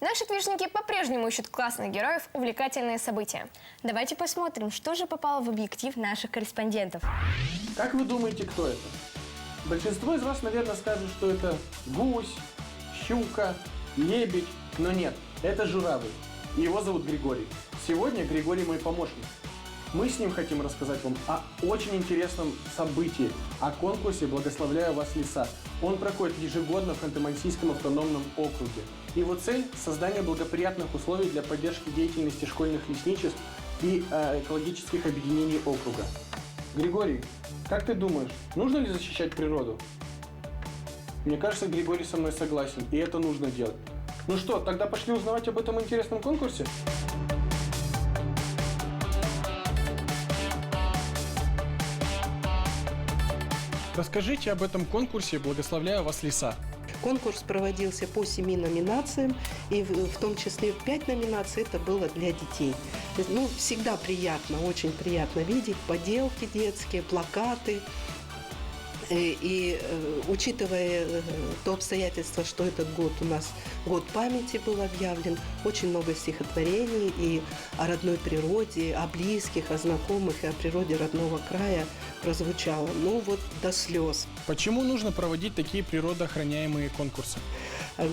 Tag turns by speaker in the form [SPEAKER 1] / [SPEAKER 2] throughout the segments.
[SPEAKER 1] Наши книжники по-прежнему ищут классных героев, увлекательные события.
[SPEAKER 2] Давайте посмотрим, что же попало в объектив наших корреспондентов.
[SPEAKER 3] Как вы думаете, кто это? Большинство из вас, наверное, скажут, что это гусь, щука, лебедь, но нет, это журавль. И его зовут Григорий. Сегодня Григорий мой помощник. Мы с ним хотим рассказать вам о очень интересном событии, о конкурсе «Благословляю вас, леса». Он проходит ежегодно в Ханты-Мансийском автономном округе. Его цель – создание благоприятных условий для поддержки деятельности школьных лесничеств и экологических объединений округа. Григорий, как ты думаешь, нужно ли защищать природу? Мне кажется, Григорий со мной согласен, и это нужно делать. Ну что, тогда пошли узнавать об этом интересном конкурсе? Расскажите об этом конкурсе «Благословляю вас, леса».
[SPEAKER 4] Конкурс проводился по 7 номинациям, и в том числе 5 номинаций это было для детей. Ну, всегда приятно, очень приятно видеть поделки детские, плакаты. И учитывая то обстоятельство, что этот год у нас год памяти был объявлен, очень много стихотворений и о родной природе, о близких, о знакомых и о природе родного края прозвучало. Ну вот до слез.
[SPEAKER 3] Почему нужно проводить такие природоохраняемые конкурсы?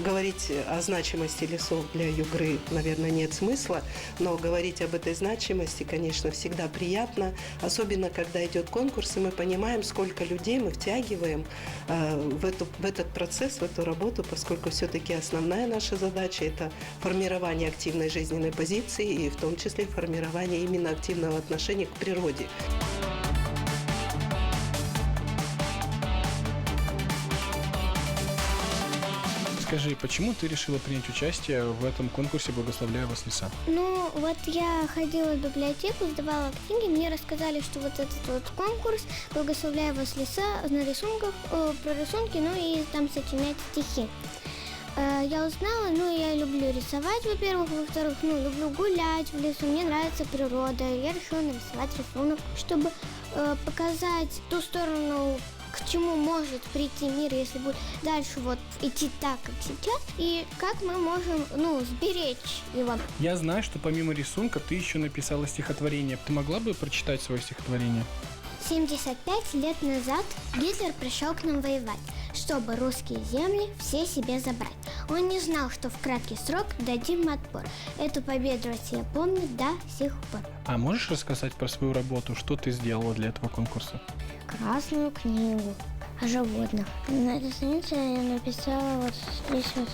[SPEAKER 4] Говорить о значимости лесов для Югры, наверное, нет смысла, но говорить об этой значимости, конечно, всегда приятно, особенно когда идет конкурс, и мы понимаем, сколько людей мы втягиваем в этот процесс, в эту работу, поскольку все-таки основная наша задача – это формирование активной жизненной позиции и в том числе формирование именно активного отношения к природе.
[SPEAKER 3] Скажи, почему ты решила принять участие в этом конкурсе «Благословляю вас, леса»?
[SPEAKER 5] Ну, вот я ходила в библиотеку, сдавала книги, мне рассказали, что вот этот вот конкурс «Благословляю вас, леса» на рисунках, про рисунки, ну и там сочинять стихи. Я узнала, ну, я люблю рисовать, во-первых, во-вторых, ну, люблю гулять в лесу, мне нравится природа, я решила нарисовать рисунок, чтобы показать ту сторону, к чему может прийти мир, если будет дальше вот идти так, как сейчас, и как мы можем, ну, сберечь его.
[SPEAKER 3] Я знаю, что помимо рисунка ты еще написала стихотворение. Ты могла бы прочитать свое стихотворение?
[SPEAKER 5] 75 лет назад Гитлер пришел к нам воевать, чтобы русские земли все себе забрать. Он не знал, что в краткий срок дадим отпор. Эту победу Россия помнит до сих пор.
[SPEAKER 3] А можешь рассказать про свою работу? Что ты сделала для этого конкурса?
[SPEAKER 5] Красную книгу о животных. На этой странице я написала вот здесь вот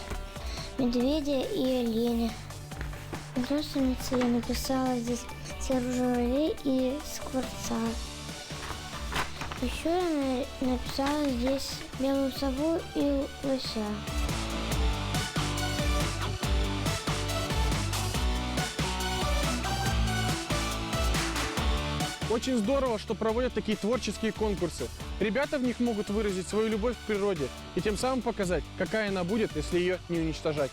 [SPEAKER 5] медведя и оленя. На другой странице я написала здесь серых журавлей и скворца. Еще я написала здесь белую сову и лося.
[SPEAKER 3] Очень здорово, что проводят такие творческие конкурсы. Ребята в них могут выразить свою любовь к природе и тем самым показать, какая она будет, если ее не уничтожать.